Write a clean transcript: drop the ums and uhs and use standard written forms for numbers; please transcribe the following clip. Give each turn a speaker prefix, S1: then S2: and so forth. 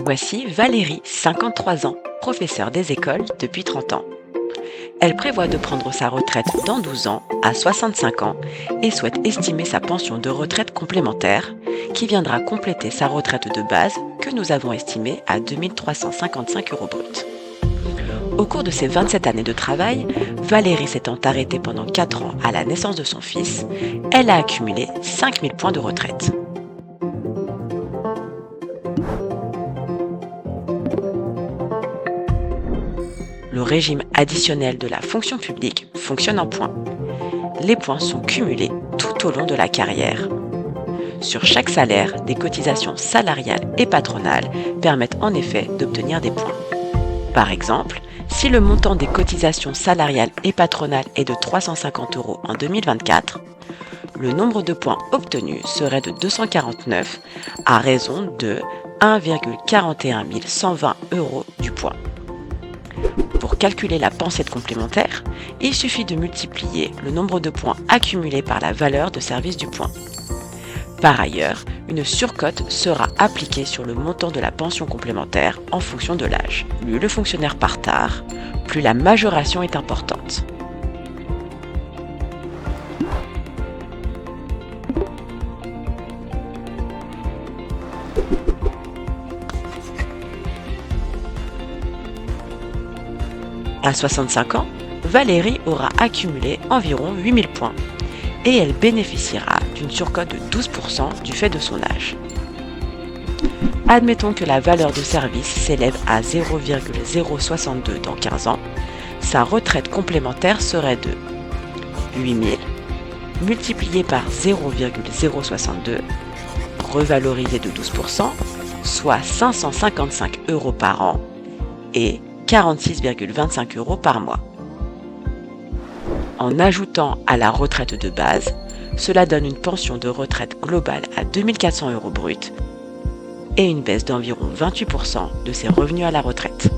S1: Voici Valérie, 53 ans, professeure des écoles depuis 30 ans. Elle prévoit de prendre sa retraite dans 12 ans, à 65 ans, et souhaite estimer sa pension de retraite complémentaire, qui viendra compléter sa retraite de base que nous avons estimée à 2 355 € brut. Au cours de ses 27 années de travail, Valérie s'étant arrêtée pendant 4 ans à la naissance de son fils, elle a accumulé 5 000 points de retraite. Le régime additionnel de la fonction publique fonctionne en points. Les points sont cumulés tout au long de la carrière. Sur chaque salaire, des cotisations salariales et patronales permettent en effet d'obtenir des points. Par exemple, si le montant des cotisations salariales et patronales est de 350 € en 2024, le nombre de points obtenus serait de 249 à raison de 1,41 120 € du point. Pour calculer la pensiette complémentaire, il suffit de multiplier le nombre de points accumulés par la valeur de service du point. Par ailleurs, une surcote sera appliquée sur le montant de la pension complémentaire en fonction de l'âge. Plus le fonctionnaire part tard, plus la majoration est importante. À 65 ans, Valérie aura accumulé environ 8 000 points et elle bénéficiera d'une surcote de 12% du fait de son âge. Admettons que la valeur de service s'élève à 0,062 dans 15 ans, sa retraite complémentaire serait de 8 000 multiplié par 0,062 revalorisé de 12%, soit 555 € par an et 46,25 € par mois. En ajoutant à la retraite de base, cela donne une pension de retraite globale à 2 400 € brut et une baisse d'environ 28% de ses revenus à la retraite.